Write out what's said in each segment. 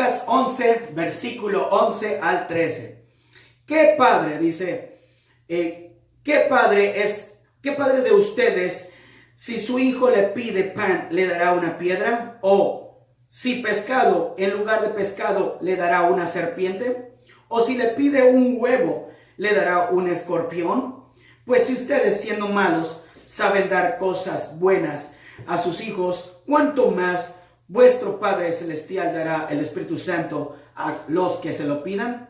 Lucas 11, versículo 11 al 13. ¿Qué padre, dice, qué padre de ustedes, si su hijo le pide pan, le dará una piedra? ¿O si pescado, en lugar de pescado, le dará una serpiente? ¿O si le pide un huevo, le dará un escorpión? Pues si ustedes, siendo malos, saben dar cosas buenas a sus hijos, ¿cuánto más vuestro Padre Celestial dará el Espíritu Santo a los que se lo pidan?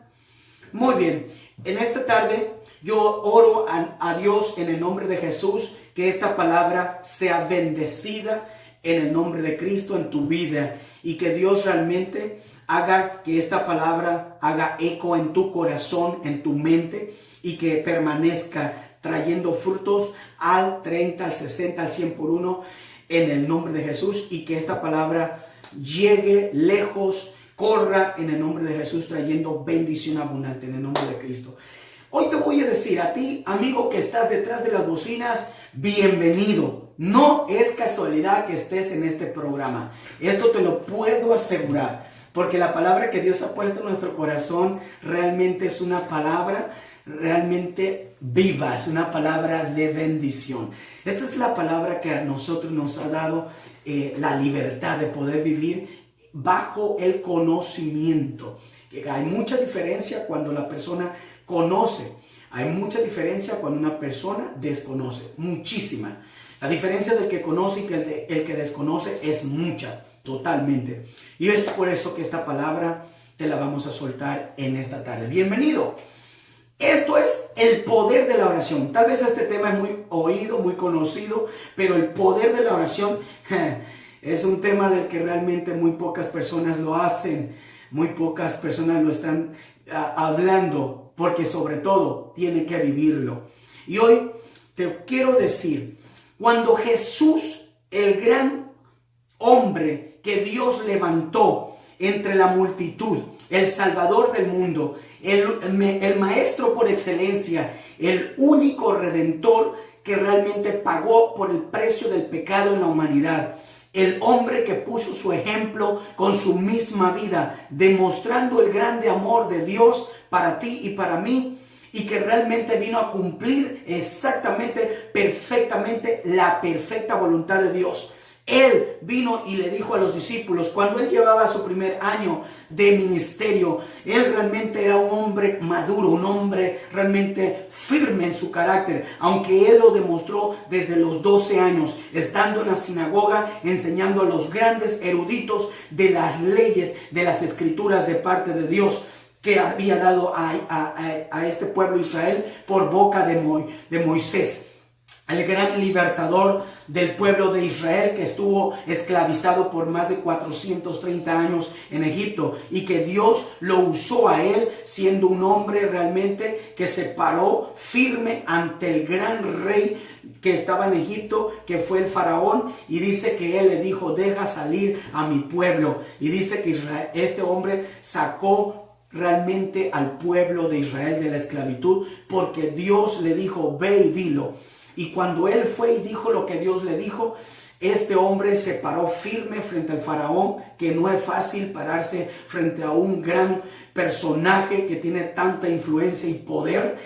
Muy bien, en esta tarde yo oro a Dios en el nombre de Jesús, que esta palabra sea bendecida en el nombre de Cristo en tu vida, y que Dios realmente haga que esta palabra haga eco en tu corazón, en tu mente, y que permanezca trayendo frutos al 30, al 60, al 100 por uno en el nombre de Jesús, y que esta palabra llegue lejos, corra en el nombre de Jesús, trayendo bendición abundante en el nombre de Cristo. Hoy te voy a decir a ti, amigo que estás detrás de las bocinas, bienvenido. No es casualidad que estés en este programa. Esto te lo puedo asegurar, porque la palabra que Dios ha puesto en nuestro corazón realmente es una palabra realmente viva, es una palabra de bendición. Esta es la palabra que a nosotros nos ha dado la libertad de poder vivir bajo el conocimiento. Hay mucha diferencia cuando la persona conoce, hay mucha diferencia cuando una persona desconoce, muchísima. La diferencia del que conoce y el que desconoce es mucha, totalmente. Y es por eso que esta palabra te la vamos a soltar en esta tarde. Bienvenido. Esto es el poder de la oración. Tal vez este tema es muy oído, muy conocido, pero el poder de la oración es un tema del que realmente muy pocas personas lo hacen, muy pocas personas lo están hablando, porque sobre todo tiene que vivirlo. Y hoy te quiero decir, cuando Jesús, el gran hombre que Dios levantó entre la multitud, el Salvador del mundo, el Maestro por excelencia, el único Redentor que realmente pagó por el precio del pecado en la humanidad, el hombre que puso su ejemplo con su misma vida, demostrando el grande amor de Dios para ti y para mí, y que realmente vino a cumplir exactamente, perfectamente, la perfecta voluntad de Dios. Él vino y le dijo a los discípulos, cuando él llevaba su primer año de ministerio, él realmente era un hombre maduro, un hombre realmente firme en su carácter, aunque él lo demostró desde los 12 años, estando en la sinagoga, enseñando a los grandes eruditos de las leyes, de las escrituras de parte de Dios, que había dado a este pueblo de Israel por boca de Moisés, el gran libertador del pueblo de Israel, que estuvo esclavizado por más de 430 años en Egipto, y que Dios lo usó a él, siendo un hombre realmente que se paró firme ante el gran rey que estaba en Egipto, que fue el faraón, y dice que él le dijo, deja salir a mi pueblo, y dice que este hombre sacó realmente al pueblo de Israel de la esclavitud, porque Dios le dijo, ve y dilo. Y cuando él fue y dijo lo que Dios le dijo, este hombre se paró firme frente al faraón, que no es fácil pararse frente a un gran personaje que tiene tanta influencia y poder,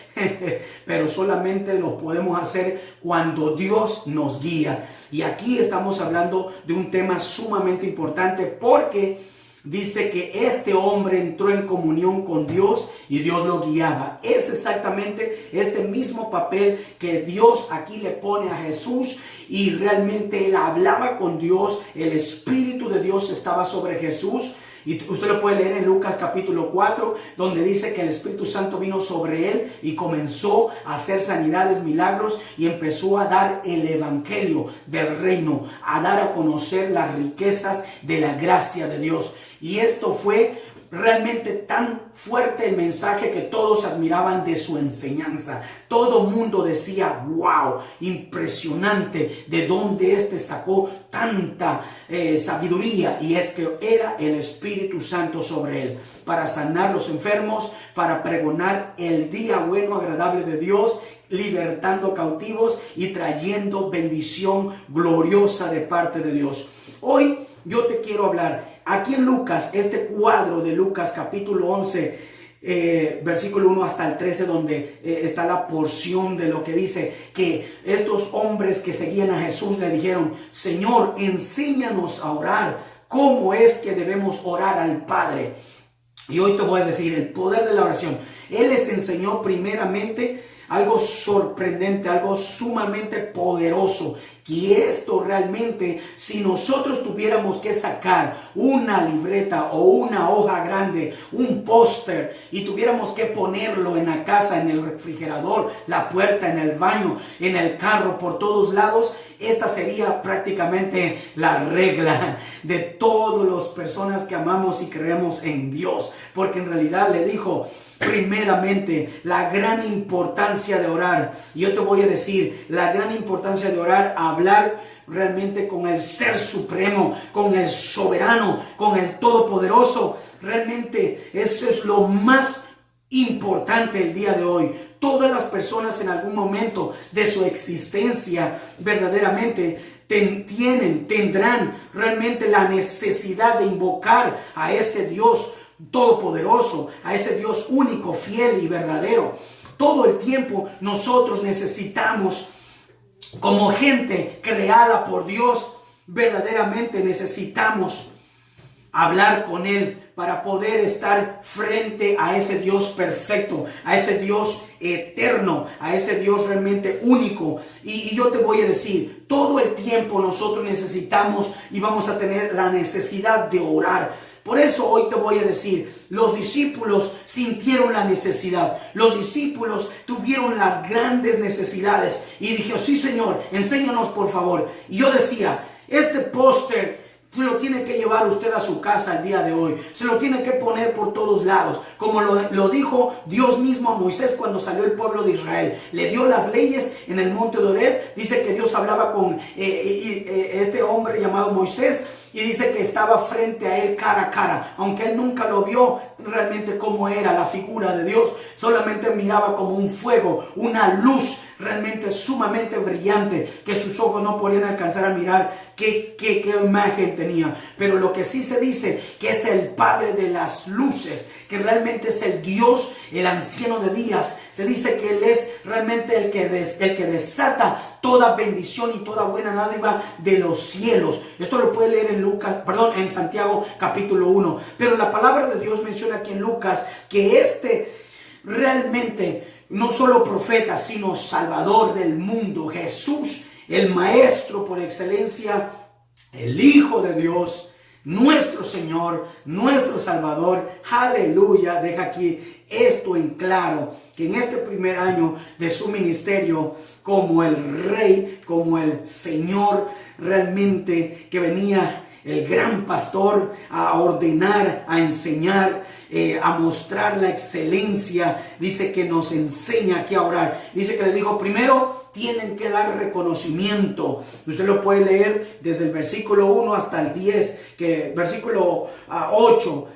pero solamente lo podemos hacer cuando Dios nos guía. Y aquí estamos hablando de un tema sumamente importante, porque dice que este hombre entró en comunión con Dios y Dios lo guiaba. Es exactamente este mismo papel que Dios aquí le pone a Jesús, y realmente él hablaba con Dios, el Espíritu de Dios estaba sobre Jesús. Y usted lo puede leer en Lucas capítulo 4, donde dice que el Espíritu Santo vino sobre él y comenzó a hacer sanidades, milagros, y empezó a dar el evangelio del reino, a dar a conocer las riquezas de la gracia de Dios. Y esto fue realmente tan fuerte el mensaje que todos admiraban de su enseñanza. Todo mundo decía, wow, impresionante, de dónde sacó tanta sabiduría. Y es que era el Espíritu Santo sobre él, para sanar los enfermos, para pregonar el día bueno, agradable de Dios, libertando cautivos y trayendo bendición gloriosa de parte de Dios. Hoy yo te quiero hablar. Aquí en Lucas, este cuadro de Lucas capítulo 11, versículo 1 hasta el 13, donde está la porción de lo que dice que estos hombres que seguían a Jesús le dijeron: Señor, enséñanos a orar. ¿Cómo es que debemos orar al Padre? Y hoy te voy a decir el poder de la oración. Él les enseñó primeramente algo sorprendente, algo sumamente poderoso. Que esto realmente, si nosotros tuviéramos que sacar una libreta o una hoja grande, un póster, y tuviéramos que ponerlo en la casa, en el refrigerador, la puerta, en el baño, en el carro, por todos lados, esta sería prácticamente la regla de todas las personas que amamos y creemos en Dios. Porque en realidad le dijo primeramente la gran importancia de orar. Yo te voy a decir la gran importancia de orar, hablar realmente con el Ser Supremo, con el Soberano, con el Todopoderoso. Realmente eso es lo más importante el día de hoy. Todas las personas en algún momento de su existencia verdaderamente tendrán realmente la necesidad de invocar a ese Dios todopoderoso, a ese Dios único, fiel y verdadero. Todo el tiempo nosotros necesitamos, como gente creada por Dios, verdaderamente necesitamos hablar con Él para poder estar frente a ese Dios perfecto, a ese Dios eterno, a ese Dios realmente único. Y yo te voy a decir, todo el tiempo nosotros necesitamos y vamos a tener la necesidad de orar. Por eso hoy te voy a decir, los discípulos sintieron la necesidad. Los discípulos tuvieron las grandes necesidades. Y dije: sí, Señor, enséñanos por favor. Y yo decía, este póster se lo tiene que llevar usted a su casa el día de hoy. Se lo tiene que poner por todos lados. Como lo dijo Dios mismo a Moisés cuando salió el pueblo de Israel. Le dio las leyes en el monte de Horeb. Dice que Dios hablaba con este hombre llamado Moisés. Y dice que estaba frente a él cara a cara. Aunque él nunca lo vio realmente cómo era la figura de Dios. Solamente miraba como un fuego, una luz realmente sumamente brillante, que sus ojos no podían alcanzar a mirar qué imagen tenía. Pero lo que sí se dice, que es el Padre de las luces, que realmente es el Dios, el anciano de días. Se dice que Él es realmente el que desata toda bendición y toda buena dádiva de los cielos. Esto lo puede leer en Santiago capítulo 1. Pero la palabra de Dios menciona aquí en Lucas que realmente no solo profeta, sino Salvador del mundo, Jesús, el Maestro por excelencia, el Hijo de Dios, nuestro Señor, nuestro Salvador. Aleluya. Deja aquí esto en claro, que en este primer año de su ministerio como el Rey, como el Señor, realmente que venía el gran pastor a ordenar, a enseñar, a mostrar la excelencia. Dice que nos enseña aquí a orar. Dice que le dijo: primero tienen que dar reconocimiento. Usted lo puede leer desde el versículo 1 hasta el 10, versículo 8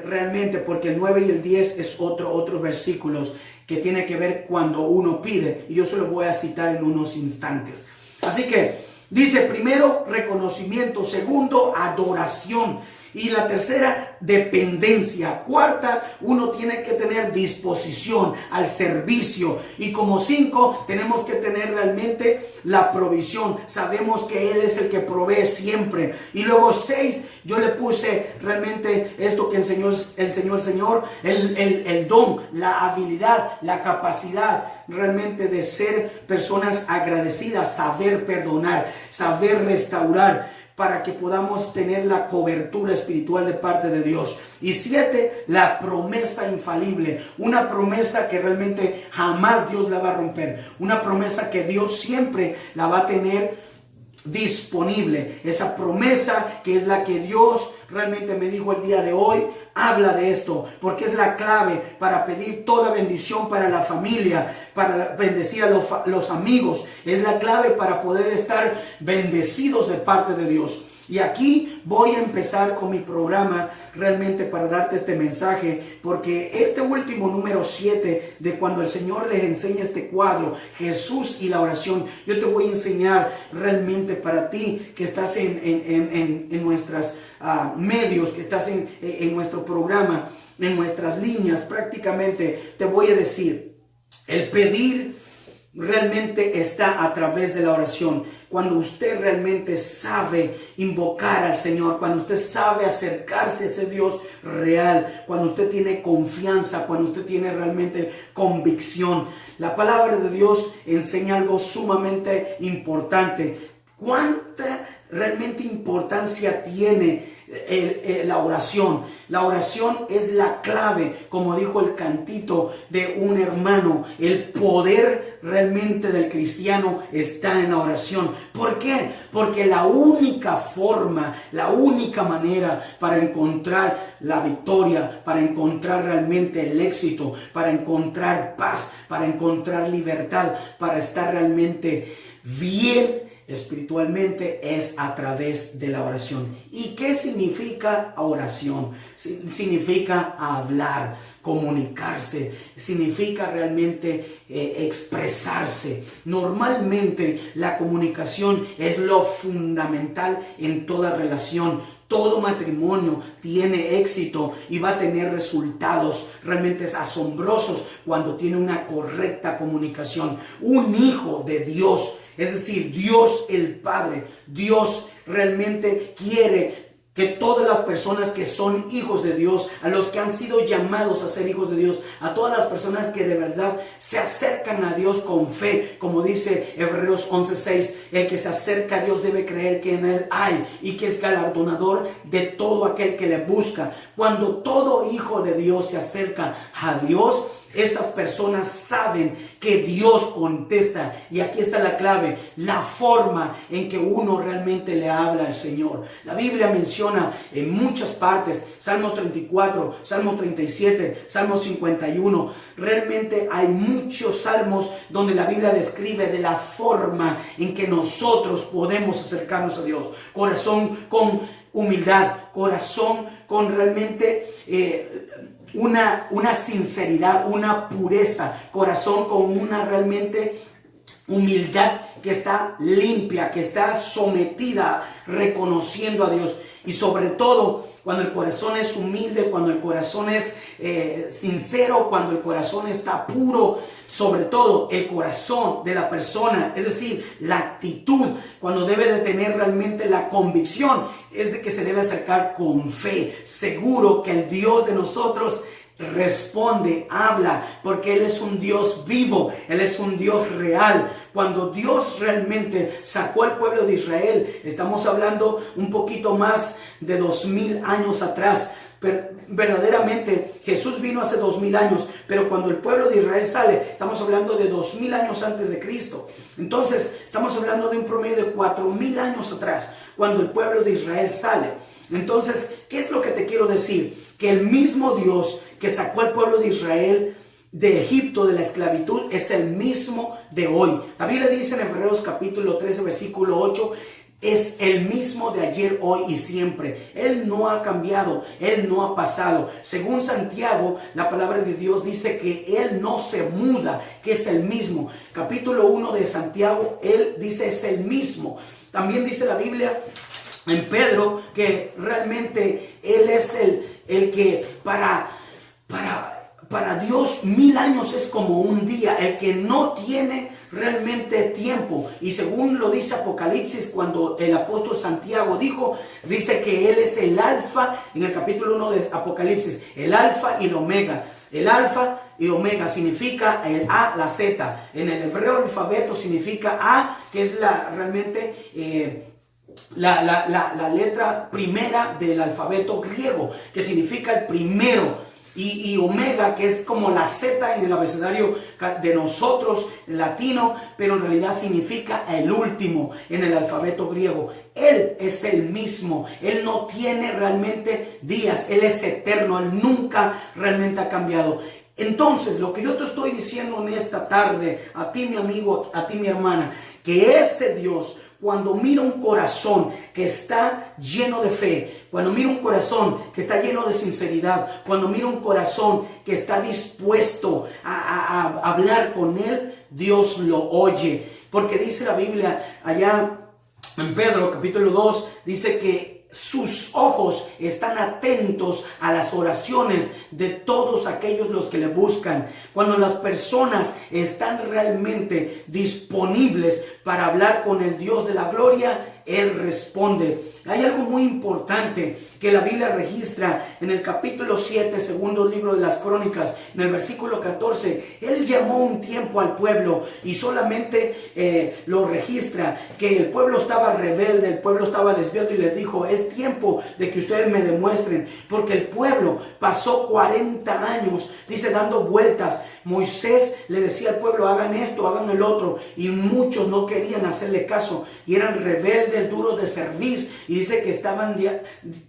realmente, porque el 9 y el 10 es otros versículos que tiene que ver cuando uno pide. Y yo se lo voy a citar en unos instantes. Así que dice: primero, reconocimiento. Segundo, adoración. Y la tercera, dependencia. Cuarta, uno tiene que tener disposición al servicio. Y como 5, tenemos que tener realmente la provisión. Sabemos que Él es el que provee siempre. Y luego 6, yo le puse realmente esto que enseñó el Señor, el don, la habilidad, la capacidad realmente de ser personas agradecidas, saber perdonar, saber restaurar, para que podamos tener la cobertura espiritual de parte de Dios. Y 7, la promesa infalible. Una promesa que realmente jamás Dios la va a romper. Una promesa que Dios siempre la va a tener disponible. Esa promesa que es la que Dios realmente me dijo el día de hoy. Habla de esto, porque es la clave para pedir toda bendición para la familia, para bendecir a los amigos. Es la clave para poder estar bendecidos de parte de Dios. Y aquí voy a empezar con mi programa realmente para darte este mensaje, porque este último número 7 de cuando el Señor les enseña este cuadro, Jesús y la oración, yo te voy a enseñar realmente para ti que estás en nuestros medios, que estás en nuestro programa, en nuestras líneas, prácticamente te voy a decir, el pedir realmente está a través de la oración. Cuando usted realmente sabe invocar al Señor, cuando usted sabe acercarse a ese Dios real, cuando usted tiene confianza, cuando usted tiene realmente convicción. La palabra de Dios enseña algo sumamente importante. ¿Cuánta realmente importancia tiene la oración? La oración es la clave, como dijo el cantito de un hermano. El poder realmente del cristiano está en la oración. ¿Por qué? Porque la única forma, la única manera para encontrar la victoria, para encontrar realmente el éxito, para encontrar paz, para encontrar libertad, para estar realmente bien espiritualmente, es a través de la oración. ¿Y qué significa oración? Significa hablar, comunicarse, significa realmente expresarse. Normalmente la comunicación es lo fundamental en toda relación. Todo matrimonio tiene éxito y va a tener resultados realmente asombrosos cuando tiene una correcta comunicación. Un hijo de Dios, es decir, Dios el Padre, Dios realmente quiere que todas las personas que son hijos de Dios, a los que han sido llamados a ser hijos de Dios, a todas las personas que de verdad se acercan a Dios con fe, como dice Hebreos 11:6, el que se acerca a Dios debe creer que en Él hay y que es galardonador de todo aquel que le busca. Cuando todo hijo de Dios se acerca a Dios, estas personas saben que Dios contesta. Y aquí está la clave, la forma en que uno realmente le habla al Señor. La Biblia menciona en muchas partes, Salmos 34, Salmos 37, Salmos 51. Realmente hay muchos salmos donde la Biblia describe de la forma en que nosotros podemos acercarnos a Dios. Corazón con humildad, corazón con realmente una sinceridad, una pureza, corazón con una realmente humildad que está limpia, que está sometida, reconociendo a Dios. Y sobre todo, cuando el corazón es humilde, cuando el corazón es sincero, cuando el corazón está puro, sobre todo el corazón de la persona, es decir, la actitud, cuando debe de tener realmente la convicción, es de que se debe acercar con fe, seguro que el Dios de nosotros responde, habla, porque Él es un Dios vivo, Él es un Dios real. Cuando Dios realmente sacó al pueblo de Israel, estamos hablando un poquito más de 2000 años atrás. Pero verdaderamente Jesús vino hace 2000 años, pero cuando el pueblo de Israel sale, estamos hablando de 2000 años antes de Cristo. Entonces estamos hablando de un promedio de 4000 años atrás, cuando el pueblo de Israel sale. Entonces, ¿qué es lo que te quiero decir? Que el mismo Dios que sacó al pueblo de Israel de Egipto, de la esclavitud, es el mismo de hoy. La Biblia dice en Hebreos capítulo 13, versículo 8, es el mismo de ayer, hoy y siempre. Él no ha cambiado, Él no ha pasado. Según Santiago, la palabra de Dios dice que Él no se muda, que es el mismo. Capítulo 1 de Santiago, Él dice es el mismo. También dice la Biblia en Pedro que realmente Él es el que para Dios 1000 años es como un día, el que no tiene realmente tiempo. Y según lo dice Apocalipsis, cuando el apóstol Santiago dice que Él es el alfa, en el capítulo 1 de Apocalipsis, el alfa y el omega. El alfa y omega significa el A, la Z. En el hebreo alfabeto significa A, que es realmente la letra primera del alfabeto griego, que significa el primero. Y omega, que es como la Z en el abecedario de nosotros latino, pero en realidad significa el último en el alfabeto griego. Él es el mismo, Él no tiene realmente días, Él es eterno, Él nunca realmente ha cambiado. Entonces, lo que yo te estoy diciendo en esta tarde, a ti mi amigo, a ti mi hermana, que ese Dios, cuando miro un corazón que está lleno de fe, cuando miro un corazón que está lleno de sinceridad, cuando miro un corazón que está dispuesto a hablar con Él, Dios lo oye. Porque dice la Biblia allá en Pedro capítulo 2, dice que sus ojos están atentos a las oraciones de todos aquellos los que le buscan. Cuando las personas están realmente disponibles para hablar con el Dios de la gloria, Él responde. Hay algo muy importante que la Biblia registra en el capítulo 7, segundo libro de las Crónicas, en el versículo 14. Él llamó un tiempo al pueblo y solamente lo registra que el pueblo estaba rebelde, el pueblo estaba desviado y les dijo: es tiempo de que ustedes me demuestren, porque el pueblo pasó 40 años, dice, dando vueltas. Moisés le decía al pueblo: hagan esto, hagan el otro, y muchos no querían hacerle caso y eran rebeldes, duros de cerviz, y dice que estaban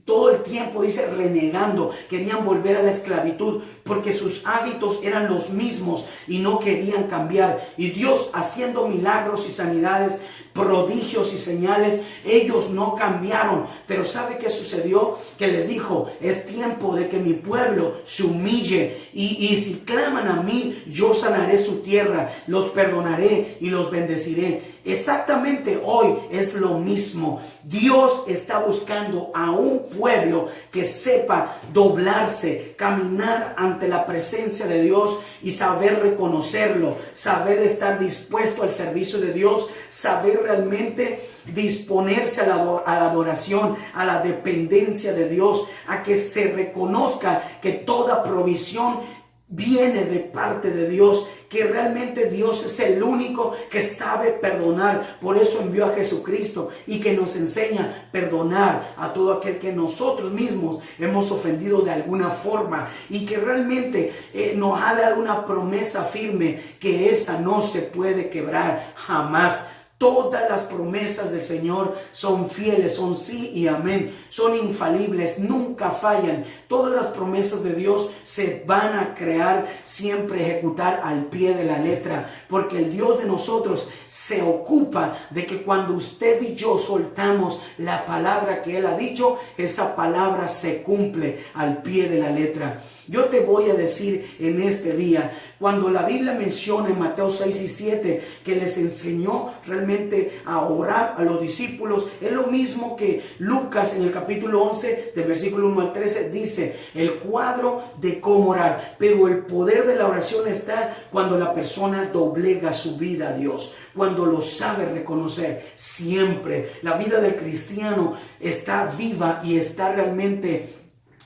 todo el tiempo, dice, renegando, querían volver a la esclavitud porque sus hábitos eran los mismos y no querían cambiar. Y Dios haciendo milagros y sanidades, prodigios y señales, ellos no cambiaron. Pero ¿sabe qué sucedió? Que les dijo: es tiempo de que mi pueblo se humille y si claman a mí, yo sanaré su tierra, los perdonaré y los bendeciré. Exactamente hoy es lo mismo. Dios está buscando a un pueblo que sepa doblarse, caminar ante la presencia de Dios y saber reconocerlo, saber estar dispuesto al servicio de Dios, saber realmente disponerse a la adoración, a la dependencia de Dios, a que se reconozca que toda provisión viene de parte de Dios, que realmente Dios es el único que sabe perdonar. Por eso envió a Jesucristo y que nos enseña a perdonar a todo aquel que nosotros mismos hemos ofendido de alguna forma, y que realmente nos ha dado una promesa firme que esa no se puede quebrar jamás. Todas las promesas del Señor son fieles, son sí y amén, son infalibles, nunca fallan. Todas las promesas de Dios se van a crear, siempre ejecutar al pie de la letra, porque el Dios de nosotros se ocupa de que cuando usted y yo soltamos la palabra que Él ha dicho, esa palabra se cumple al pie de la letra. Yo te voy a decir en este día, cuando la Biblia menciona en Mateo 6 y 7 que les enseñó realmente a orar a los discípulos, es lo mismo que Lucas en el capítulo 11 del versículo 1 al 13 dice el cuadro de cómo orar. Pero el poder de la oración está cuando la persona doblega su vida a Dios, cuando lo sabe reconocer. Siempre la vida del cristiano está viva y está realmente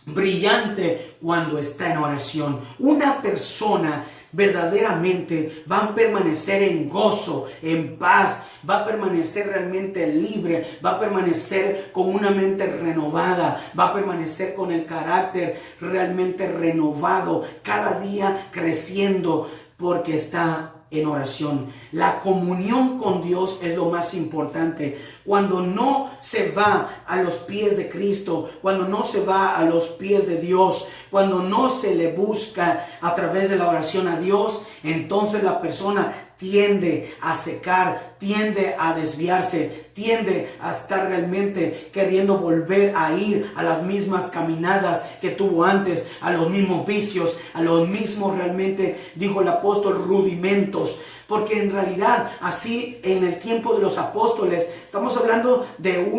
brillante cuando está en oración. Una persona verdaderamente va a permanecer en gozo, en paz, va a permanecer realmente libre, va a permanecer con una mente renovada, va a permanecer con el carácter realmente renovado, cada día creciendo porque está en oración. La comunión con Dios es lo más importante. Cuando no se va a los pies de Cristo, cuando no se va a los pies de Dios, cuando no se le busca a través de la oración a Dios, entonces la persona tiende a secar, tiende a desviarse, tiende a estar realmente queriendo volver a ir a las mismas caminadas que tuvo antes, a los mismos vicios, a los mismos realmente, dijo el apóstol, rudimentos. Porque en realidad así en el tiempo de los apóstoles estamos hablando de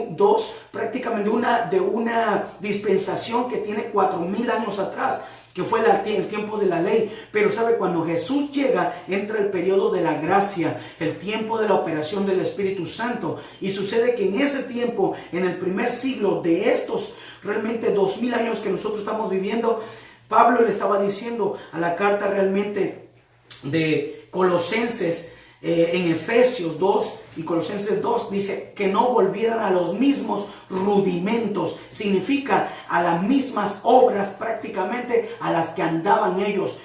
prácticamente de una dispensación que tiene 4000 años atrás, que fue el tiempo de la ley. Pero sabe, cuando Jesús llega, entra el periodo de la gracia, el tiempo de la operación del Espíritu Santo. Y sucede que en ese tiempo, en el primer siglo de estos realmente 2000 años que nosotros estamos viviendo, Pablo le estaba diciendo a la carta realmente de Colosenses, en Efesios 2 y Colosenses 2, dice que no volvieran a los mismos rudimentos. Significa a las mismas obras prácticamente a las que andaban ellos.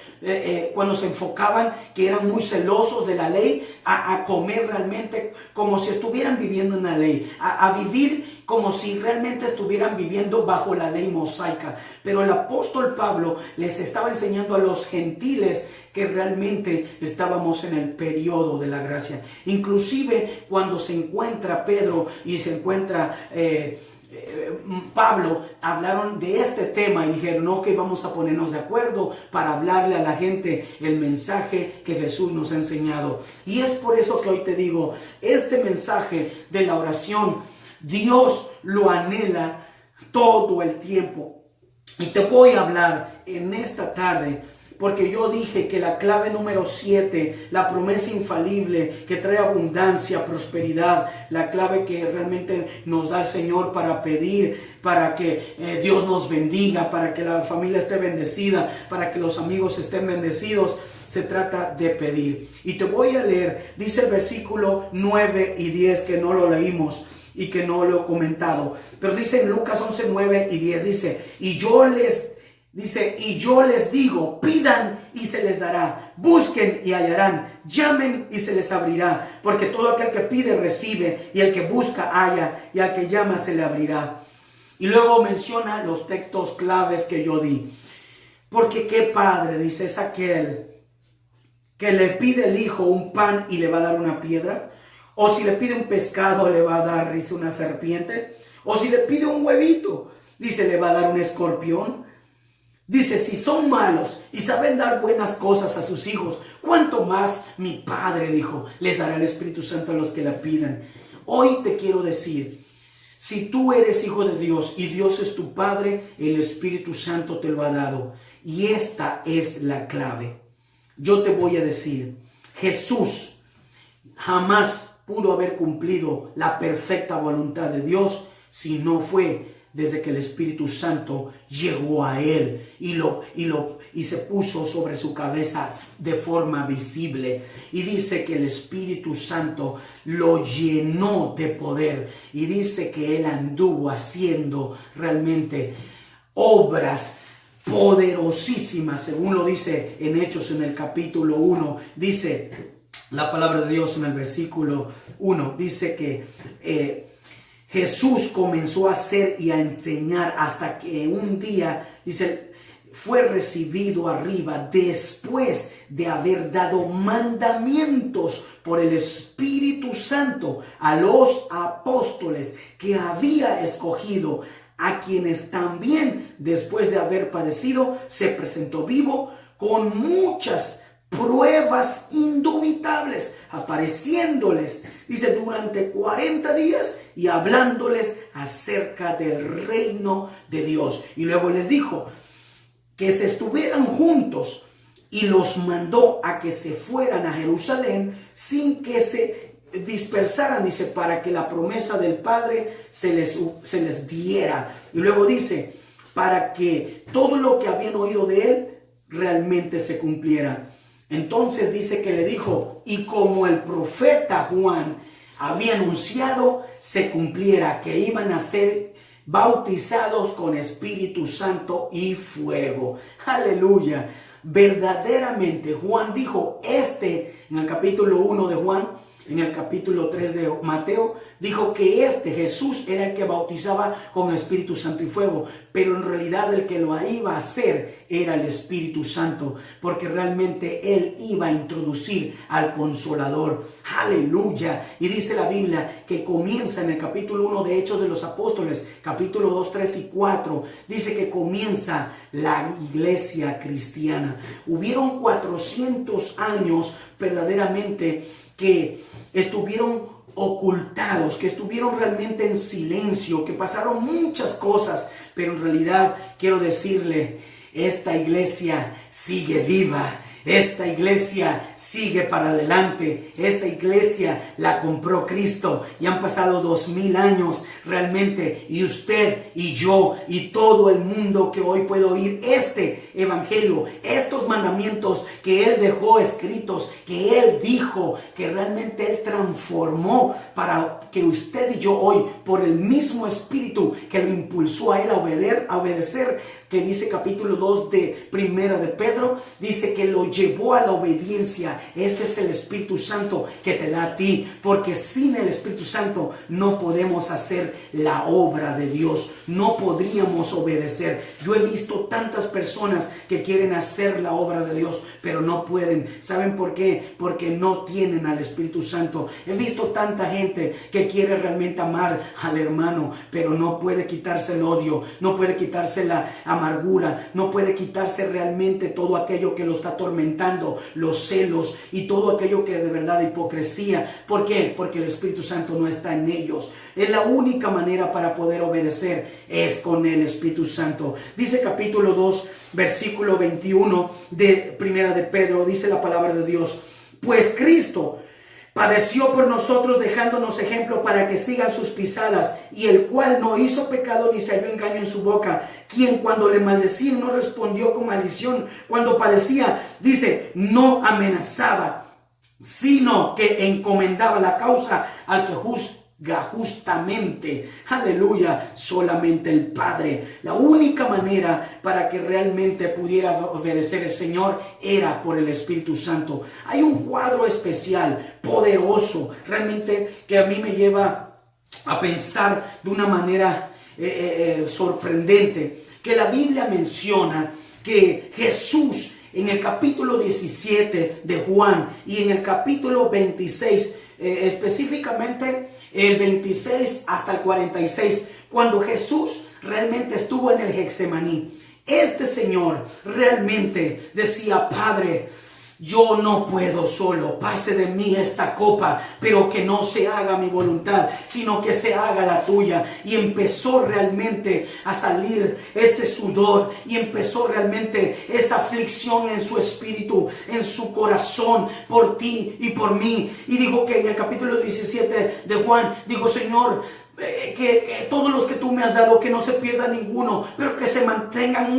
Cuando se enfocaban, que eran muy celosos de la ley, a comer realmente como si estuvieran viviendo en la ley, a vivir como si realmente estuvieran viviendo bajo la ley mosaica. Pero el apóstol Pablo les estaba enseñando a los gentiles que realmente estábamos en el periodo de la gracia. Inclusive cuando se encuentra Pedro y se encuentra Pablo, hablaron de este tema y dijeron, ok, vamos a ponernos de acuerdo para hablarle a la gente el mensaje que Jesús nos ha enseñado. Y es por eso que hoy te digo, este mensaje de la oración, Dios lo anhela todo el tiempo. Y te voy a hablar en esta tarde, porque yo dije que la clave número 7, la promesa infalible que trae abundancia, prosperidad, la clave que realmente nos da el Señor para pedir, para que Dios nos bendiga, para que la familia esté bendecida, para que los amigos estén bendecidos, se trata de pedir. Y te voy a leer, dice el versículo 9 y 10, que no lo leímos y que no lo he comentado, pero dice en Lucas 11, 9 y 10, dice, y yo les digo, pidan y se les dará, busquen y hallarán, llamen y se les abrirá, porque todo aquel que pide recibe, y el que busca halla, y al que llama se le abrirá. Y luego menciona los textos claves que yo di, porque qué padre, dice, es aquel que le pide el hijo un pan y le va a dar una piedra, o si le pide un pescado le va a dar, dice, una serpiente, o si le pide un huevito, dice, le va a dar un escorpión. Dice, si son malos y saben dar buenas cosas a sus hijos, ¿cuánto más mi Padre, dijo, les dará el Espíritu Santo a los que la pidan? Hoy te quiero decir, si tú eres hijo de Dios y Dios es tu Padre, el Espíritu Santo te lo ha dado. Y esta es la clave. Yo te voy a decir, Jesús jamás pudo haber cumplido la perfecta voluntad de Dios si no fue desde que el Espíritu Santo llegó a él y se puso sobre su cabeza de forma visible. Y dice que el Espíritu Santo lo llenó de poder. Y dice que él anduvo haciendo realmente obras poderosísimas, según lo dice en Hechos en el capítulo 1. Dice la palabra de Dios en el versículo 1. Dice que Jesús comenzó a hacer y a enseñar hasta que un día, dice, fue recibido arriba después de haber dado mandamientos por el Espíritu Santo a los apóstoles que había escogido, a quienes también después de haber padecido se presentó vivo con muchas pruebas indubitables, apareciéndoles, dice, durante 40 días y hablándoles acerca del reino de Dios. Y luego les dijo que se estuvieran juntos y los mandó a que se fueran a Jerusalén sin que se dispersaran, dice, para que la promesa del Padre se les diera. Y luego dice, para que todo lo que habían oído de él realmente se cumpliera. Entonces dice que le dijo, y como el profeta Juan había anunciado, se cumpliera, que iban a ser bautizados con Espíritu Santo y fuego. Aleluya. Verdaderamente Juan dijo, en el capítulo 1 de Juan, en el capítulo 3 de Mateo, dijo que Jesús era el que bautizaba con Espíritu Santo y fuego, pero en realidad el que lo iba a hacer era el Espíritu Santo, porque realmente él iba a introducir al Consolador. Aleluya. Y dice la Biblia que comienza en el capítulo 1 de Hechos de los Apóstoles, capítulo 2, 3 y 4, dice que comienza la iglesia cristiana. Hubieron 400 años verdaderamente que estuvieron ocultados, que estuvieron realmente en silencio, que pasaron muchas cosas, pero en realidad quiero decirle, esta iglesia sigue viva. Esta iglesia sigue para adelante. Esa iglesia la compró Cristo y han pasado 2000 años realmente, y usted y yo y todo el mundo que hoy puede oír este evangelio, estos mandamientos que él dejó escritos, que él dijo, que realmente él transformó para que usted y yo hoy, por el mismo Espíritu que lo impulsó a él a obedecer, que dice capítulo 2 de Primera de Pedro, dice que lo llevó a la obediencia. Este es el Espíritu Santo que te da a ti, porque sin el Espíritu Santo no podemos hacer la obra de Dios, no podríamos obedecer. Yo he visto tantas personas que quieren hacer la obra de Dios, pero no pueden. ¿Saben por qué? Porque no tienen al Espíritu Santo. He visto tanta gente que quiere realmente amar al hermano, pero no puede quitarse el odio, no puede quitarse la amargura, no puede quitarse realmente todo aquello que lo está atormentando, los celos y todo aquello que de verdad hipocresía. ¿Por qué? Porque el Espíritu Santo no está en ellos. Es la única manera para poder obedecer, es con el Espíritu Santo. Dice capítulo 2, versículo 21 de Primera de Pedro, dice la palabra de Dios: pues Cristo padeció por nosotros, dejándonos ejemplo para que sigan sus pisadas, y el cual no hizo pecado ni se halló engaño en su boca, quien cuando le maldecían no respondió con maldición, cuando padecía, dice, no amenazaba, sino que encomendaba la causa al que juzga justamente. Aleluya, solamente el Padre. La única manera para que realmente pudiera obedecer el Señor era por el Espíritu Santo. Hay un cuadro especial, poderoso, realmente que a mí me lleva a pensar de una manera sorprendente, que la Biblia menciona que Jesús en el capítulo 17 de Juan y en el capítulo 26, específicamente el 26 hasta el 46, cuando Jesús realmente estuvo en el Getsemaní, este Señor realmente decía: Padre, yo no puedo solo, pase de mí esta copa, pero que no se haga mi voluntad, sino que se haga la tuya. Y empezó realmente a salir ese sudor, y empezó realmente esa aflicción en su espíritu, en su corazón, por ti y por mí. Y dijo que en el capítulo 17 de Juan, dijo: Señor, que todos los que tú me has dado, que no se pierda ninguno, pero que se mantengan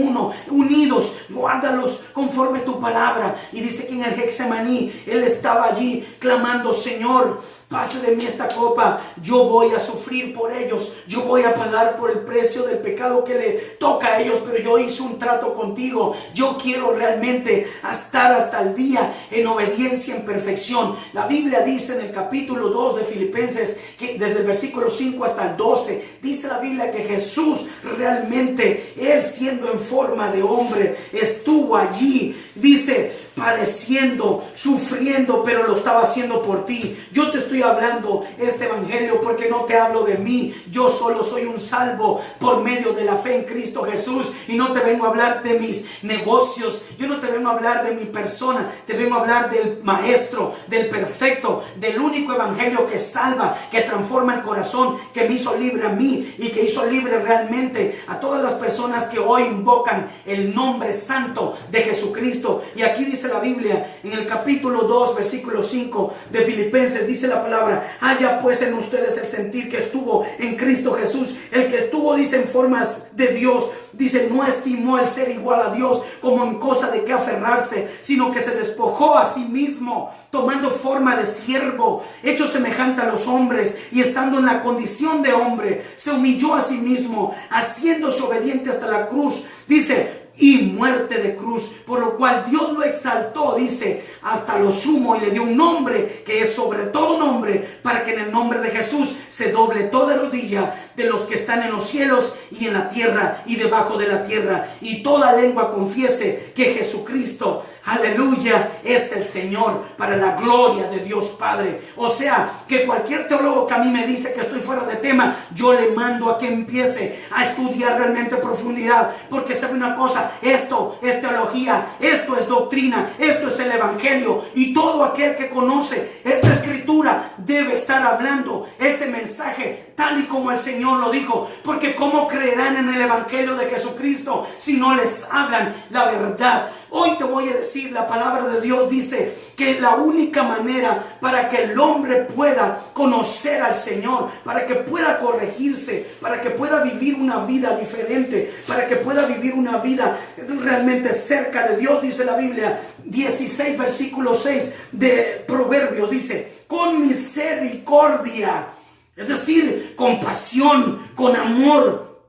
unidos, guárdalos conforme tu palabra. Y dice que en el Getsemaní él estaba allí clamando: Señor, pase de mí esta copa, yo voy a sufrir por ellos, yo voy a pagar por el precio del pecado que le toca a ellos, pero yo hice un trato contigo, yo quiero realmente estar hasta el día en obediencia, en perfección. La Biblia dice en el capítulo 2 de Filipenses, que desde el versículo 5 hasta el 12, dice la Biblia que Jesús realmente, él siendo en forma de hombre, estuvo allí, dice, padeciendo, sufriendo, pero lo estaba haciendo por ti. Yo te estoy hablando este evangelio porque no te hablo de mí. Yo solo soy un salvo por medio de la fe en Cristo Jesús, y no te vengo a hablar de mis negocios, yo no te vengo a hablar de mi persona, te vengo a hablar del maestro, del perfecto, del único evangelio que salva, que transforma el corazón, que me hizo libre a mí y que hizo libre realmente a todas las personas que hoy invocan el nombre santo de Jesucristo. Y aquí dice la Biblia en el capítulo 2 versículo 5 de Filipenses, dice la palabra: haya pues en ustedes el sentir que estuvo en Cristo Jesús, el que estuvo, dice, en formas de Dios, dice, no estimó el ser igual a Dios como en cosa de que aferrarse, sino que se despojó a sí mismo, tomando forma de siervo, hecho semejante a los hombres, y estando en la condición de hombre, se humilló a sí mismo, haciéndose obediente hasta la cruz, dice, y muerte de cruz, por lo cual Dios lo exaltó, dice, hasta lo sumo, y le dio un nombre que es sobre todo nombre, para que en el nombre de Jesús se doble toda rodilla de los que están en los cielos y en la tierra y debajo de la tierra, y toda lengua confiese que Jesucristo, aleluya, es el Señor, para la gloria de Dios Padre. O sea, que cualquier teólogo que a mí me dice que estoy fuera de tema, yo le mando a que empiece a estudiar realmente a profundidad, porque sabe una cosa, esto es teología, esto es doctrina, esto es el evangelio, y todo aquel que conoce esta escritura debe estar hablando este mensaje tal y como el Señor lo dijo, porque ¿cómo creerán en el evangelio de Jesucristo si no les hablan la verdad? Hoy te voy a decir, la palabra de Dios dice que la única manera para que el hombre pueda conocer al Señor, para que pueda corregirse, para que pueda vivir una vida diferente, para que pueda vivir una vida realmente cerca de Dios, dice la Biblia 16 versículo 6 de Proverbios, dice, con misericordia, es decir, con pasión, con amor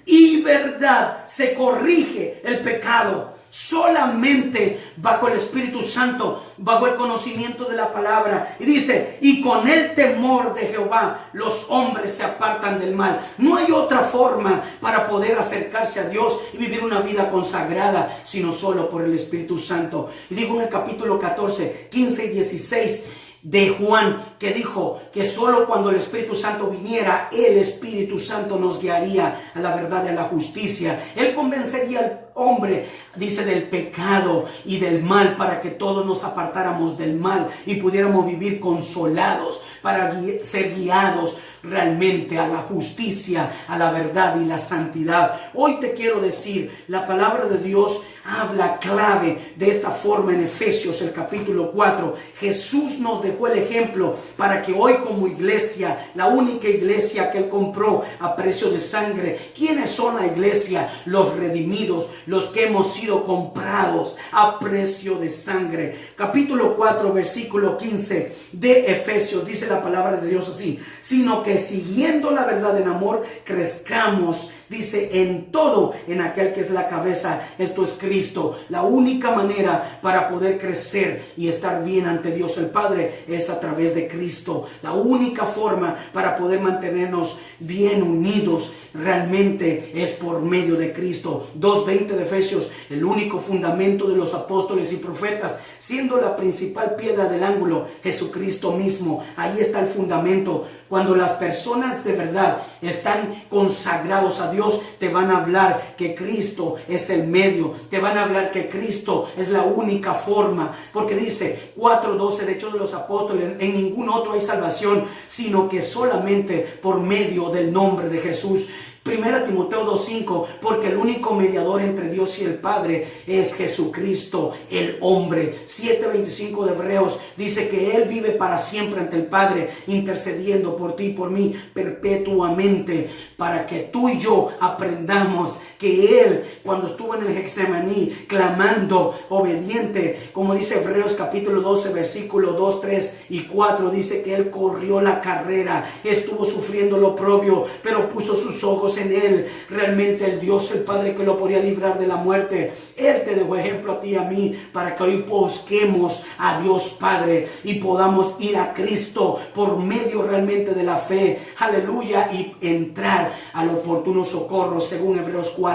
y verdad se corrige el pecado. Solamente bajo el Espíritu Santo, bajo el conocimiento de la palabra. Y dice, y con el temor de Jehová los hombres se apartan del mal. No hay otra forma para poder acercarse a Dios y vivir una vida consagrada, sino solo por el Espíritu Santo. Y digo en el capítulo 14, 15 y 16 de Juan, que dijo que solo cuando el Espíritu Santo viniera, el Espíritu Santo nos guiaría a la verdad y a la justicia. Él convencería al hombre, dice, del pecado y del mal, para que todos nos apartáramos del mal y pudiéramos vivir consolados, para ser guiados realmente a la justicia, a la verdad y la santidad. Hoy te quiero decir, la palabra de Dios habla clave de esta forma en Efesios, el capítulo 4. Jesús nos dejó el ejemplo para que hoy como iglesia, la única iglesia que Él compró a precio de sangre. ¿Quiénes son la iglesia? Los redimidos, los que hemos sido comprados a precio de sangre. Capítulo 4, versículo 15 de Efesios, dice la palabra de Dios así: sino que siguiendo la verdad en amor, crezcamos, dice, en todo, en aquel que es la cabeza, esto es Cristo. La única manera para poder crecer y estar bien ante Dios el Padre es a través de Cristo. La única forma para poder mantenernos bien unidos realmente es por medio de Cristo. 2:20 de Efesios: el único fundamento de los apóstoles y profetas, siendo la principal piedra del ángulo Jesucristo mismo. Ahí está el fundamento. Cuando las personas de verdad están consagrados a Dios, te van a hablar que Cristo es el medio, te van a hablar que Cristo es la única forma, porque dice 4:12 de Hechos de los Apóstoles: en ningún otro hay salvación, sino que solamente por medio del nombre de Jesús. 1 Timoteo 2:5: porque el único mediador entre Dios y el Padre es Jesucristo, el hombre. 7:25 de Hebreos dice que Él vive para siempre ante el Padre, intercediendo por ti y por mí perpetuamente, para que tú y yo aprendamos que Él, cuando estuvo en el Getsemaní clamando, obediente, como dice Hebreos capítulo 12, versículo 2, 3 y 4, dice que Él corrió la carrera, estuvo sufriendo lo propio, pero puso sus ojos en Él. Realmente el Dios, el Padre, que lo podía librar de la muerte. Él te dejó ejemplo a ti y a mí, para que hoy busquemos a Dios Padre y podamos ir a Cristo por medio realmente de la fe, aleluya, y entrar al oportuno socorro, según Hebreos 4.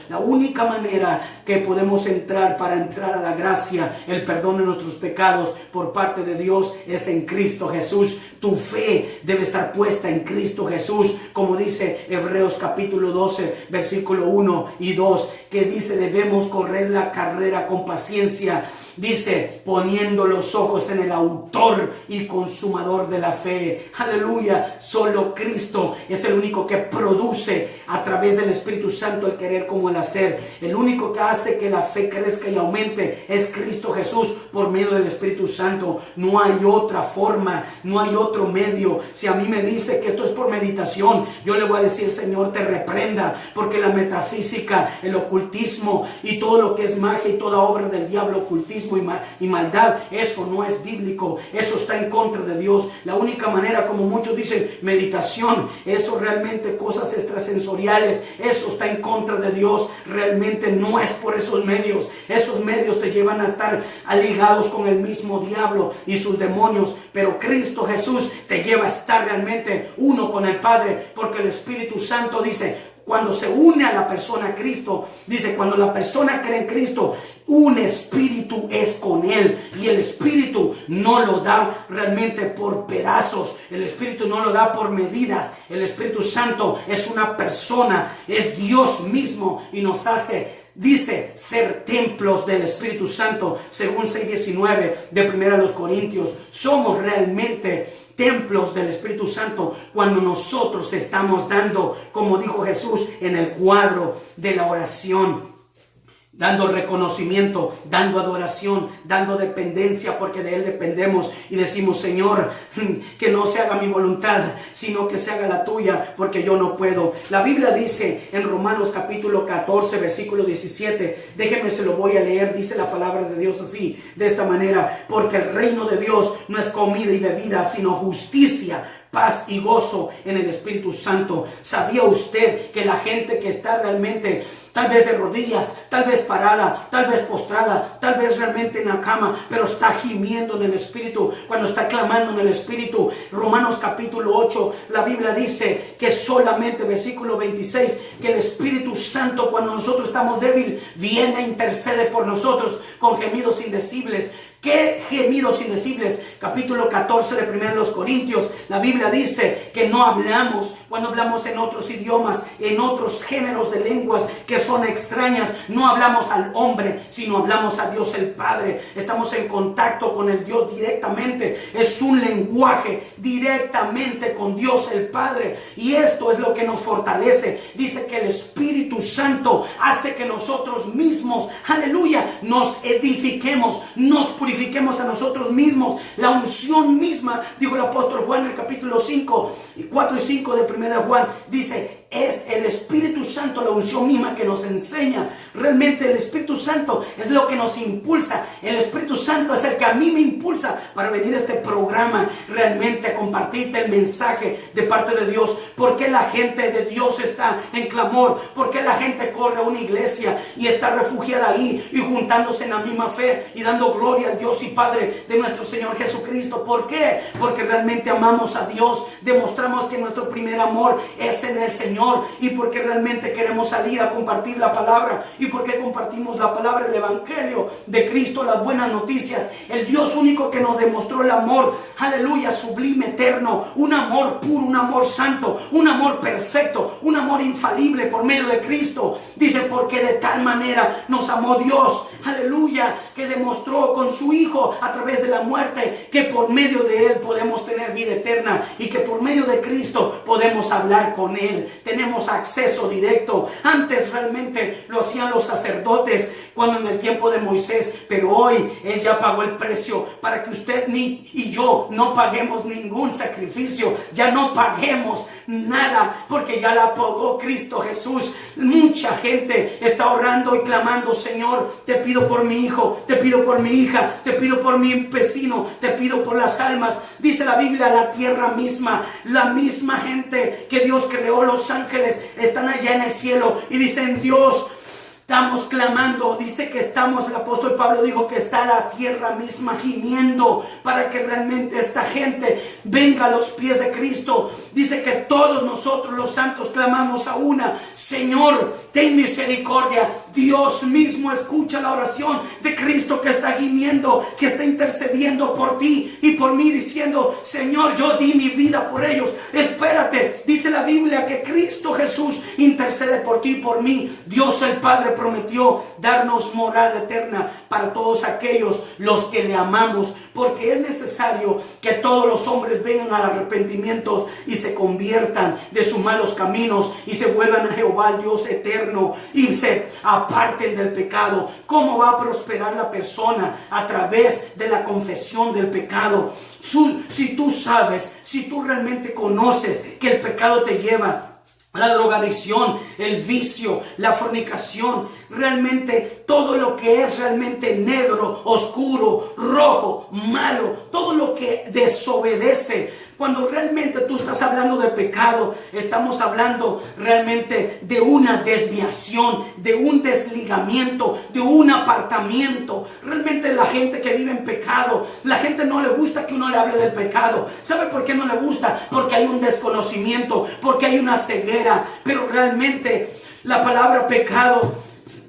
La única manera que podemos entrar para entrar a la gracia, el perdón de nuestros pecados por parte de Dios, es en Cristo Jesús. Tu fe debe estar puesta en Cristo Jesús, como dice Hebreos capítulo 12, versículo 1 y 2, que dice: debemos correr la carrera con paciencia, dice, poniendo los ojos en el autor y consumador de la fe. Aleluya. Solo Cristo es el único que produce a través del Espíritu Santo el querer como el hacer. El único que hace que la fe crezca y aumente es Cristo Jesús por medio del Espíritu Santo. No hay otra forma, no hay otro medio. Si a mí me dice que esto es por meditación, yo le voy a decir: Señor, te reprenda, porque la metafísica, el ocultismo y todo lo que es magia y toda obra del diablo, ocultismo y maldad, eso no es bíblico, eso está en contra de Dios. La única manera, como muchos dicen, meditación, eso realmente cosas extrasensoriales, eso está en contra de Dios. Realmente no es por esos medios. Esos medios te llevan a estar ligados con el mismo diablo y sus demonios, pero Cristo Jesús te lleva a estar realmente uno con el Padre, porque el Espíritu Santo dice, cuando se une a la persona a Cristo, dice, cuando la persona cree en Cristo, un espíritu es con Él, y el Espíritu no lo da realmente por pedazos, el Espíritu no lo da por medidas. El Espíritu Santo es una persona, es Dios mismo, y nos hace, dice, ser templos del Espíritu Santo, según 6:19 de 1 Corintios. Somos realmente templos del Espíritu Santo cuando nosotros estamos dando, como dijo Jesús en el cuadro de la oración, dando reconocimiento, dando adoración, dando dependencia, porque de Él dependemos, y decimos: Señor, que no se haga mi voluntad, sino que se haga la tuya, porque yo no puedo. La Biblia dice en Romanos capítulo 14, versículo 17, déjeme se lo voy a leer, dice la palabra de Dios así, de esta manera: porque el reino de Dios no es comida y bebida, sino justicia, paz y gozo en el Espíritu Santo. ¿Sabía usted que la gente que está realmente tal vez de rodillas, tal vez parada, tal vez postrada, tal vez realmente en la cama, pero está gimiendo en el Espíritu, cuando está clamando en el Espíritu? Romanos capítulo 8, la Biblia dice que solamente, versículo 26, que el Espíritu Santo, cuando nosotros estamos débiles, viene e intercede por nosotros con gemidos indecibles. ¿Qué gemidos indecibles? Capítulo 14 de 1 Corintios, la Biblia dice que no hablamos, cuando hablamos en otros idiomas, en otros géneros de lenguas que son extrañas, no hablamos al hombre, sino hablamos a Dios el Padre. Estamos en contacto con el Dios directamente. Es un lenguaje directamente con Dios el Padre. Y esto es lo que nos fortalece. Dice que el Espíritu Santo hace que nosotros mismos, aleluya, nos edifiquemos, nos purifiquemos a nosotros mismos. La unción misma, dijo el apóstol Juan en el capítulo 5, 4 y 5 de 1 Juan, dice, es el Espíritu Santo, la unción misma que nos enseña. Realmente el Espíritu Santo es lo que nos impulsa. El Espíritu Santo es el que a mí me impulsa para venir a este programa, realmente a compartirte el mensaje de parte de Dios. Porque la gente de Dios está en clamor, porque la gente corre a una iglesia y está refugiada ahí y juntándose en la misma fe y dando gloria al Dios y Padre de nuestro Señor Jesucristo. ¿Por qué? Porque realmente amamos a Dios, demostramos que nuestro primer amor es en el Señor, y porque realmente queremos salir a compartir la palabra, y porque compartimos la palabra, el evangelio de Cristo, las buenas noticias, el Dios único que nos demostró el amor, aleluya, sublime, eterno, un amor puro, un amor santo, un amor perfecto, un amor infalible por medio de Cristo. Dice, porque de tal manera nos amó Dios, aleluya, que demostró con su Hijo a través de la muerte, que por medio de Él podemos tener vida eterna, y que por medio de Cristo podemos hablar con Él. Tenemos acceso directo. Antes realmente lo hacían los sacerdotes, cuando en el tiempo de Moisés, pero hoy Él ya pagó el precio para que usted y yo no paguemos ningún sacrificio, ya no paguemos nada, porque ya la pagó Cristo Jesús. Mucha gente está orando y clamando, Señor, te pido por mi hijo, te pido por mi hija, te pido por mi vecino, te pido por las almas. Dice la Biblia, la tierra misma, la misma gente que Dios creó, los ángeles están allá en el cielo y dicen, Dios, estamos clamando. Dice que estamos, el apóstol Pablo dijo que está la tierra misma gimiendo para que realmente esta gente venga a los pies de Cristo. Dice que todos nosotros los santos clamamos a una, Señor, ten misericordia. Dios mismo escucha la oración de Cristo que está gimiendo, que está intercediendo por ti y por mí, diciendo, Señor, yo di mi vida por ellos. Espérate, dice la Biblia que Cristo Jesús intercede por ti y por mí. Dios el Padre prometió darnos morada eterna para todos aquellos los que le amamos, porque es necesario que todos los hombres vengan al arrepentimiento y se conviertan de sus malos caminos y se vuelvan a Jehová, el Dios eterno, y se aparten del pecado. ¿Cómo va a prosperar la persona? A través de la confesión del pecado. Si tú sabes, si tú realmente conoces que el pecado te lleva la drogadicción, el vicio, la fornicación, realmente todo lo que es realmente negro, oscuro, rojo, malo, todo lo que desobedece. Cuando realmente tú estás hablando de pecado, estamos hablando realmente de una desviación, de un desligamiento, de un apartamiento. Realmente la gente que vive en pecado, la gente no le gusta que uno le hable del pecado. ¿Sabe por qué no le gusta? Porque hay un desconocimiento, porque hay una ceguera. Pero realmente la palabra pecado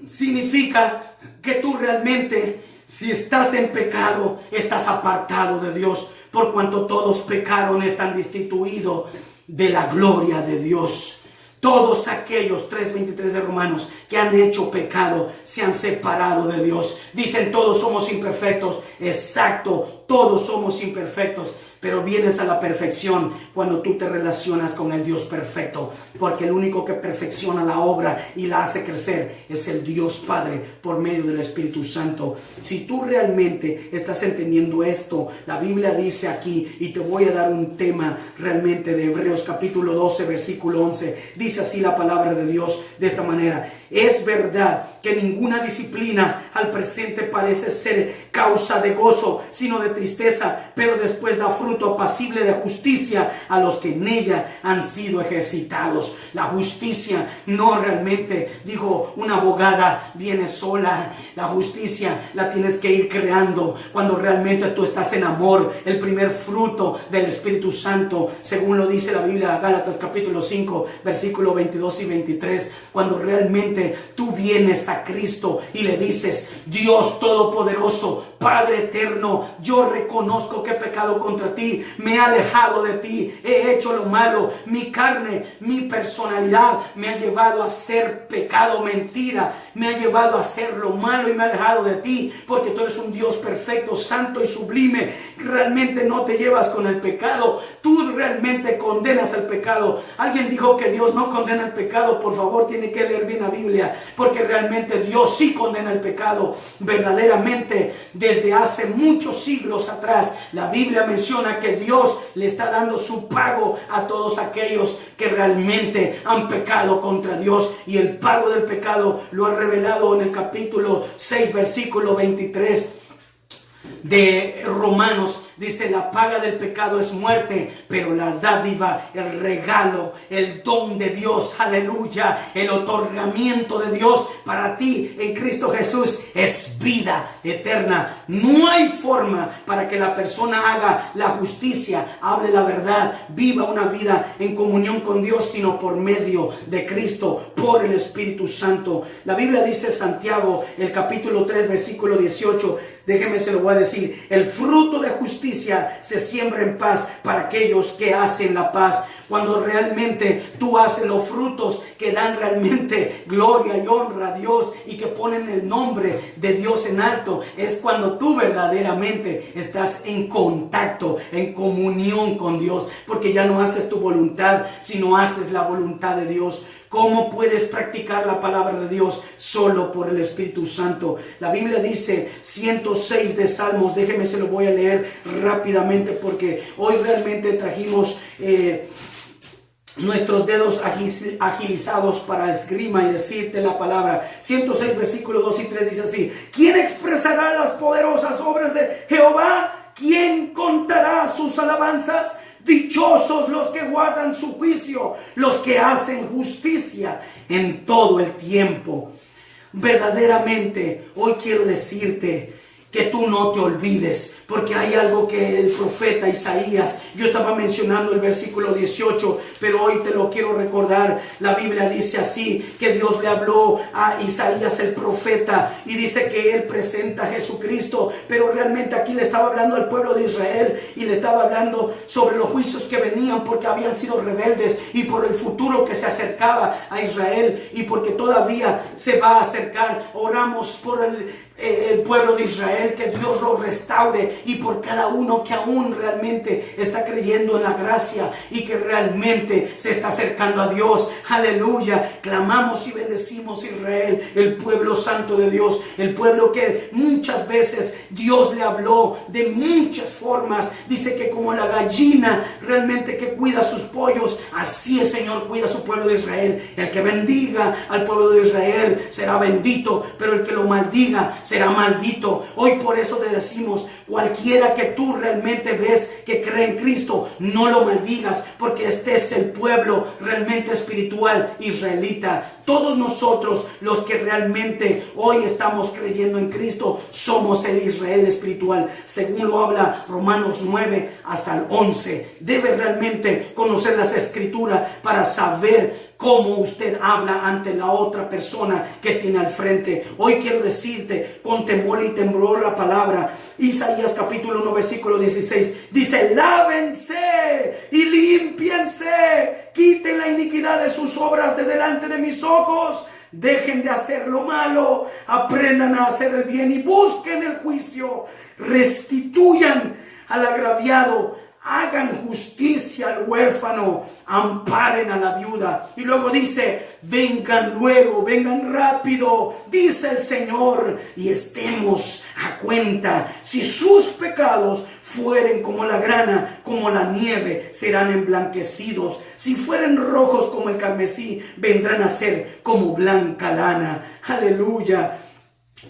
significa que tú realmente, si estás en pecado, estás apartado de Dios. Por cuanto todos pecaron, están destituidos de la gloria de Dios. Todos aquellos, 3:23 de Romanos, que han hecho pecado, se han separado de Dios. Dicen, todos somos imperfectos. Exacto, todos somos imperfectos. Pero vienes a la perfección cuando tú te relacionas con el Dios perfecto. Porque el único que perfecciona la obra y la hace crecer es el Dios Padre por medio del Espíritu Santo. Si tú realmente estás entendiendo esto, la Biblia dice aquí, y te voy a dar un tema realmente de Hebreos capítulo 12, versículo 11. Dice así la palabra de Dios de esta manera. Es verdad que ninguna disciplina al presente parece ser causa de gozo, sino de tristeza, pero después da fruto apacible de justicia a los que en ella han sido ejercitados. La justicia no realmente, dijo una abogada, viene sola. La justicia la tienes que ir creando cuando realmente tú estás en amor. El primer fruto del Espíritu Santo, según lo dice la Biblia, Gálatas capítulo 5, versículo 22 y 23, cuando realmente tú vienes a Cristo y le dices: Dios Todopoderoso, Padre eterno, yo reconozco que he pecado contra ti, me he alejado de ti, he hecho lo malo, mi carne, mi personalidad me ha llevado a hacer pecado, mentira, me ha llevado a hacer lo malo y me ha alejado de ti, porque tú eres un Dios perfecto, santo y sublime. Realmente no te llevas con el pecado, tú realmente condenas el pecado. Alguien dijo que Dios no condena el pecado. Por favor, tiene que leer bien la Biblia, porque realmente Dios sí condena el pecado. Verdaderamente, desde hace muchos siglos atrás, la Biblia menciona que Dios le está dando su pago a todos aquellos que realmente han pecado contra Dios, y el pago del pecado lo ha revelado en el capítulo 6, versículo 23 de Romanos. Dice: la paga del pecado es muerte, pero la dádiva, el regalo, el don de Dios, aleluya, el otorgamiento de Dios para ti en Cristo Jesús es vida eterna. No hay forma para que la persona haga la justicia, hable la verdad, viva una vida en comunión con Dios, sino por medio de Cristo, por el Espíritu Santo. La Biblia dice en Santiago, el capítulo 3, versículo 18, déjeme se lo voy a decir: el fruto de justicia se siembra en paz para aquellos que hacen la paz. Cuando realmente tú haces los frutos que dan realmente gloria y honra a Dios y que ponen el nombre de Dios en alto, es cuando tú verdaderamente estás en contacto, en comunión con Dios, porque ya no haces tu voluntad, sino haces la voluntad de Dios. ¿Cómo puedes practicar la palabra de Dios? Solo por el Espíritu Santo. La Biblia dice 106 de Salmos. Déjeme, se lo voy a leer rápidamente, porque hoy realmente trajimos nuestros dedos agilizados para esgrima y decirte la palabra. 106 versículos 2 y 3 dice así: ¿quién expresará las poderosas obras de Jehová? ¿Quién contará sus alabanzas? Dichosos los que guardan su juicio, los que hacen justicia en todo el tiempo. Verdaderamente, hoy quiero decirte que tú no te olvides, porque hay algo que el profeta Isaías, yo estaba mencionando el versículo 18, pero hoy te lo quiero recordar. La Biblia dice así, que Dios le habló a Isaías el profeta, y dice que él presenta a Jesucristo, pero realmente aquí le estaba hablando al pueblo de Israel, y le estaba hablando sobre los juicios que venían, porque habían sido rebeldes, y por el futuro que se acercaba a Israel, y porque todavía se va a acercar. Oramos por el pueblo de Israel, que Dios lo restaure, y por cada uno que aún realmente está creyendo en la gracia y que realmente se está acercando a Dios. Aleluya. Clamamos y bendecimos Israel, el pueblo santo de Dios, el pueblo que muchas veces Dios le habló de muchas formas. Dice que como la gallina realmente que cuida sus pollos, así el Señor cuida a su pueblo de Israel. El que bendiga al pueblo de Israel será bendito, pero el que lo maldiga será maldito. Hoy por eso te decimos: cualquiera que tú realmente ves que cree en Cristo, no lo maldigas, porque este es el pueblo realmente espiritual israelita. Todos nosotros, los que realmente hoy estamos creyendo en Cristo, somos el Israel espiritual, según lo habla Romanos 9 hasta el 11. Debe realmente conocer las Escrituras para saber cómo usted habla ante la otra persona que tiene al frente. Hoy quiero decirte con temor y temblor la palabra. Isaías capítulo 1 versículo 16 dice: lávense y límpiense, quiten la iniquidad de sus obras de delante de mis ojos. Dejen de hacer lo malo, aprendan a hacer el bien y busquen el juicio. Restituyan al agraviado, hagan justicia al huérfano, amparen a la viuda. Y luego dice: vengan luego, vengan rápido, dice el Señor, y estemos a cuenta. Si sus pecados fueren como la grana, como la nieve, serán emblanquecidos. Si fueren rojos como el carmesí, vendrán a ser como blanca lana. Aleluya.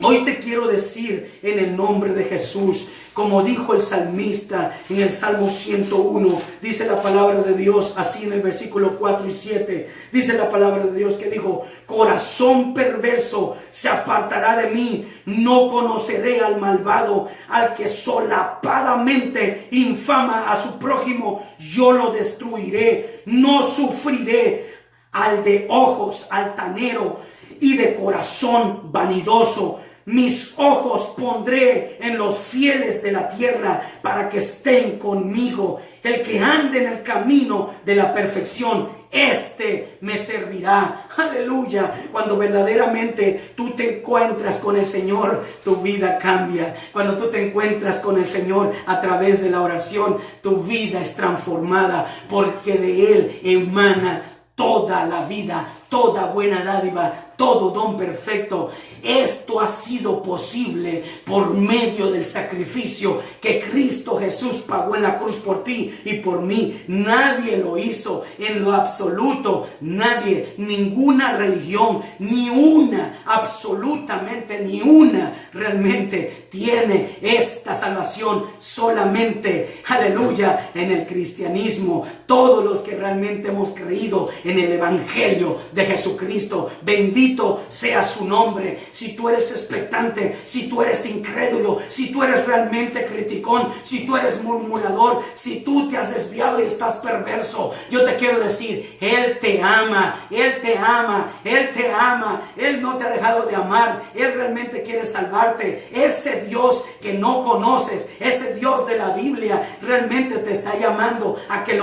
Hoy te quiero decir en el nombre de Jesús, como dijo el salmista en el Salmo 101, dice la palabra de Dios así en el versículo 4 y 7, dice la palabra de Dios que dijo: corazón perverso se apartará de mí, no conoceré al malvado, al que solapadamente infama a su prójimo, yo lo destruiré, no sufriré al de ojos altanero y de corazón vanidoso. Mis ojos pondré en los fieles de la tierra para que estén conmigo. El que ande en el camino de la perfección, este me servirá. Aleluya. Cuando verdaderamente tú te encuentras con el Señor, tu vida cambia. Cuando tú te encuentras con el Señor a través de la oración, tu vida es transformada, porque de Él emana toda la vida, toda buena dádiva, todo don perfecto. Esto ha sido posible por medio del sacrificio que Cristo Jesús pagó en la cruz por ti y por mí. Nadie lo hizo en lo absoluto. Nadie, ninguna religión, ni una, absolutamente ni una, realmente tiene esta salvación. Solamente, aleluya, en el cristianismo. Todos los que realmente hemos creído en el Evangelio de Jesucristo, bendito sea su nombre. Si tú eres expectante, si tú eres incrédulo, si tú eres realmente criticón, si tú eres murmurador, si tú te has desviado y estás perverso, yo te quiero decir, Él te ama, Él te ama, Él te ama. Él no te ha dejado de amar. Él realmente quiere salvarte. Ese Dios que no conoces, ese Dios de la Biblia, realmente te está llamando a que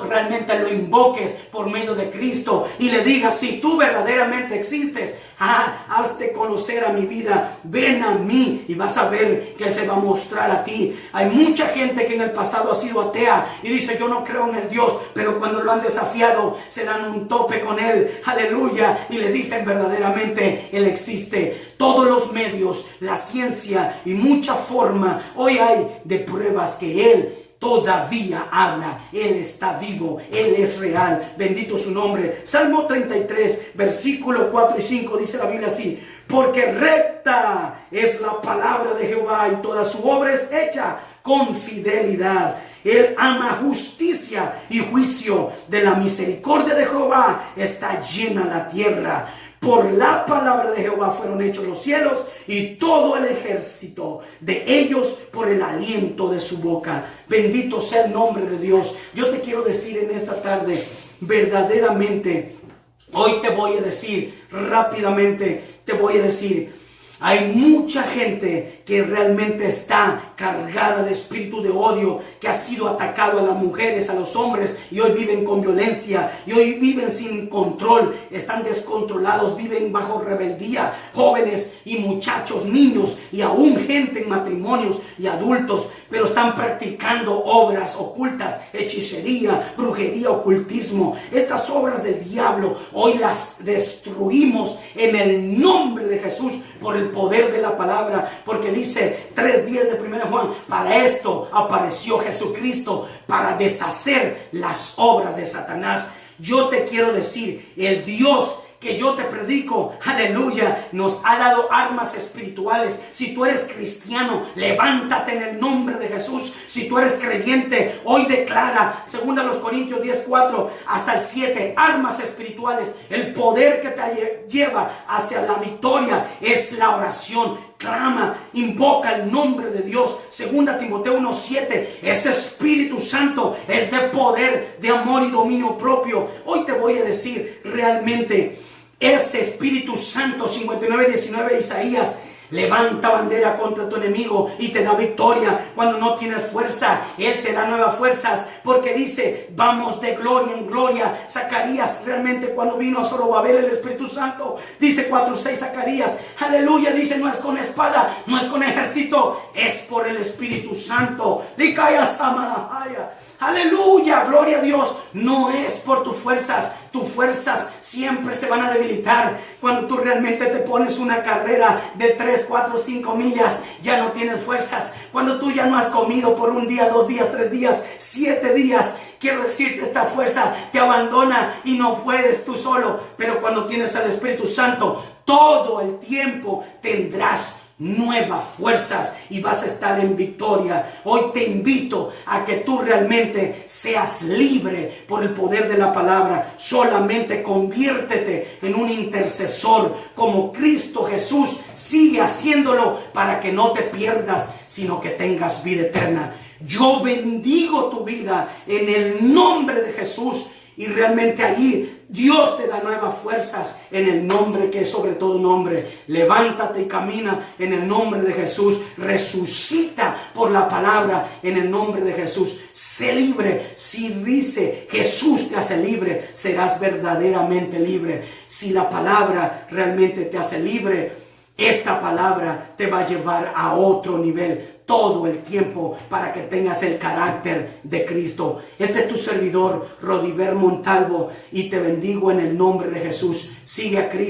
realmente lo invoques por medio de Cristo y le digas: si tú verdaderamente existes, hazte conocer a mi vida, ven a mí y vas a ver que Él se va a mostrar a ti. Hay mucha gente que en el pasado ha sido atea y dice: yo no creo en el Dios, pero cuando lo han desafiado se dan un tope con Él, aleluya, y le dicen: verdaderamente Él existe. Todos los medios, la ciencia y mucha forma hoy hay de pruebas que Él todavía habla. Él está vivo, Él es real, bendito su nombre. Salmo 33, versículo 4 y 5 dice la Biblia así: porque recta es la palabra de Jehová y toda su obra es hecha con fidelidad. Él ama justicia y juicio. De la misericordia de Jehová está llena la tierra. Por la palabra de Jehová fueron hechos los cielos y todo el ejército de ellos por el aliento de su boca. Bendito sea el nombre de Dios. Yo te quiero decir en esta tarde, verdaderamente, hoy te voy a decir rápidamente, hay mucha gente que realmente está cargada de espíritu de odio, que ha sido atacado a las mujeres, a los hombres, y hoy viven con violencia, y hoy viven sin control, están descontrolados, viven bajo rebeldía, jóvenes y muchachos, niños, y aún gente en matrimonios y adultos, pero están practicando obras ocultas, hechicería, brujería, ocultismo. Estas obras del diablo hoy las destruimos en el nombre de Jesús por el poder de la palabra, porque dice 3:10 de 1 Juan: para esto apareció Jesucristo, para deshacer las obras de Satanás. Yo te quiero decir, el Dios que yo te predico, aleluya, nos ha dado armas espirituales. Si tú eres cristiano, levántate en el nombre de Jesús. Si tú eres creyente, hoy declara, 2 Corintios 10:4 hasta el 7, armas espirituales. El poder que te lleva hacia la victoria es la oración. Clama, invoca el nombre de Dios. 2 Timoteo 1:7, ese Espíritu Santo es de poder, de amor y dominio propio. Hoy te voy a decir realmente, ese Espíritu Santo, 59:19 Isaías, levanta bandera contra tu enemigo y te da victoria. Cuando no tienes fuerza, Él te da nuevas fuerzas, porque dice: vamos de gloria en gloria. Zacarías, realmente cuando vino a Zorobabel el Espíritu Santo, dice 4:6 Zacarías, aleluya, dice: no es con espada, no es con ejército, es por el Espíritu Santo. Aleluya, gloria a Dios. No es por tus fuerzas siempre se van a debilitar. Cuando tú realmente te pones una carrera de 3, 4, 5 millas, ya no tienes fuerzas. Cuando tú ya no has comido por un día, 2 días, 3 días, 7 días, Quiero decirte, esta fuerza te abandona y no puedes tú solo. Pero cuando tienes al Espíritu Santo, todo el tiempo tendrás nuevas fuerzas y vas a estar en victoria. Hoy te invito a que tú realmente seas libre por el poder de la palabra. Solamente conviértete en un intercesor como Cristo Jesús sigue haciéndolo, para que no te pierdas, sino que tengas vida eterna. Yo bendigo tu vida en el nombre de Jesús. Y realmente allí Dios te da nuevas fuerzas en el nombre que es sobre todo nombre. Levántate y camina en el nombre de Jesús. Resucita por la palabra en el nombre de Jesús. Sé libre. Si dice Jesús te hace libre, serás verdaderamente libre. Si la palabra realmente te hace libre, esta palabra te va a llevar a otro nivel todo el tiempo, para que tengas el carácter de Cristo. Este es tu servidor, Rodiver Montalvo, y te bendigo en el nombre de Jesús. Sigue a Cristo.